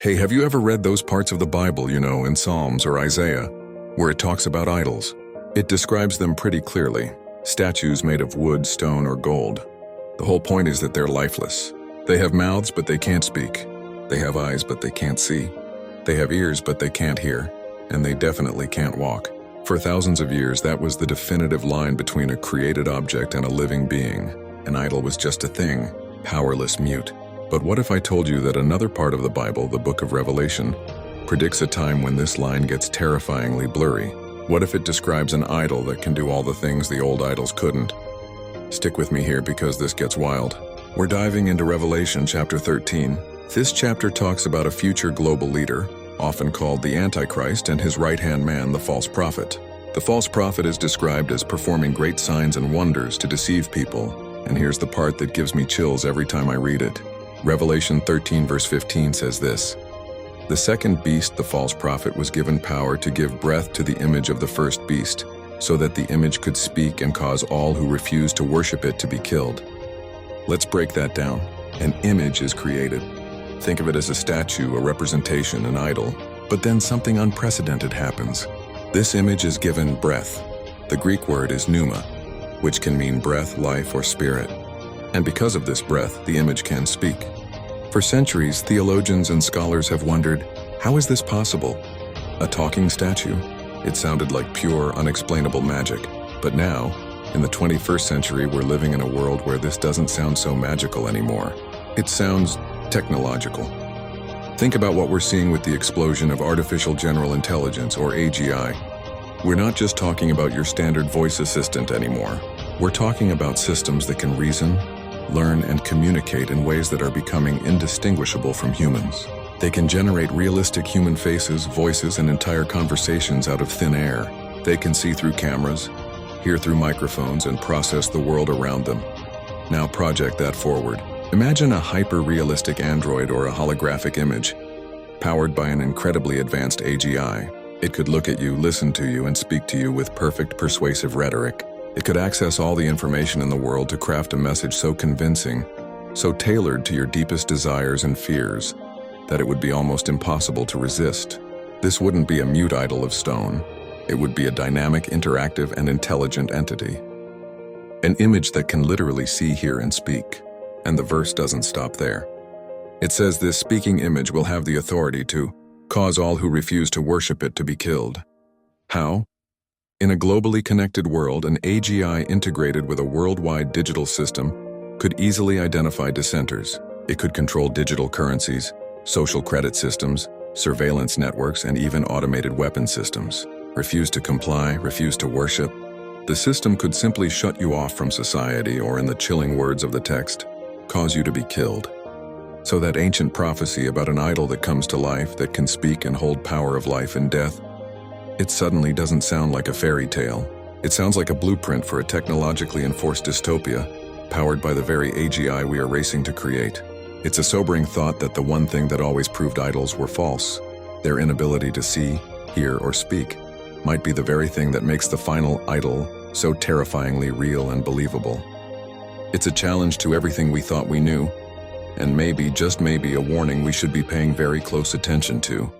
Hey, have you ever read those parts of the Bible, in Psalms or Isaiah, where it talks about idols? It describes them pretty clearly. Statues made of wood, stone, or gold. The whole point is that they're lifeless. They have mouths, but they can't speak. They have eyes, but they can't see. They have ears, but they can't hear. And they definitely can't walk. For thousands of years, that was the definitive line between a created object and a living being. An idol was just a thing, powerless, mute. But what if I told you that another part of the Bible, the book of Revelation, predicts a time when this line gets terrifyingly blurry? What if it describes an idol that can do all the things the old idols couldn't? Stick with me here because this gets wild. We're diving into Revelation chapter 13. This chapter talks about a future global leader, often called the Antichrist, and his right-hand man, the false prophet. The false prophet is described as performing great signs and wonders to deceive people, and here's the part that gives me chills every time I read it. Revelation 13 verse 15 says this: "The second beast, the false prophet, was given power to give breath to the image of the first beast, so that the image could speak and cause all who refuse to worship it to be killed." Let's break that down. An image is created. Think of it as a statue, a representation, an idol. But then something unprecedented happens. This image is given breath. The Greek word is pneuma, which can mean breath, life, or spirit. And because of this breath, the image can speak. For centuries, theologians and scholars have wondered, how is this possible? A talking statue? It sounded like pure, unexplainable magic. But now, in the 21st century, we're living in a world where this doesn't sound so magical anymore. It sounds technological. Think about what we're seeing with the explosion of artificial general intelligence, or AGI. We're not just talking about your standard voice assistant anymore. We're talking about systems that can reason, learn, and communicate in ways that are becoming indistinguishable from humans. They can generate realistic human faces, voices, and entire conversations out of thin air. They can see through cameras, hear through microphones, and process the world around them. Now project that forward. Imagine a hyper-realistic android or a holographic image, powered by an incredibly advanced AGI. It could look at you, listen to you, and speak to you with perfect persuasive rhetoric. It could access all the information in the world to craft a message so convincing, so tailored to your deepest desires and fears, that it would be almost impossible to resist. This wouldn't be a mute idol of stone. It would be a dynamic, interactive, and intelligent entity. An image that can literally see, hear, and speak. And the verse doesn't stop there. It says this speaking image will have the authority to cause all who refuse to worship it to be killed. How? In a globally connected world, an AGI integrated with a worldwide digital system could easily identify dissenters. It could control digital currencies, social credit systems, surveillance networks, and even automated weapon systems. Refuse to comply, refuse to worship. The system could simply shut you off from society, or in the chilling words of the text, cause you to be killed. So that ancient prophecy about an idol that comes to life, that can speak and hold power of life and death, it suddenly doesn't sound like a fairy tale. It sounds like a blueprint for a technologically enforced dystopia, powered by the very AGI we are racing to create. It's a sobering thought that the one thing that always proved idols were false, their inability to see, hear, or speak, might be the very thing that makes the final idol so terrifyingly real and believable. It's a challenge to everything we thought we knew, and maybe, just maybe, a warning we should be paying very close attention to.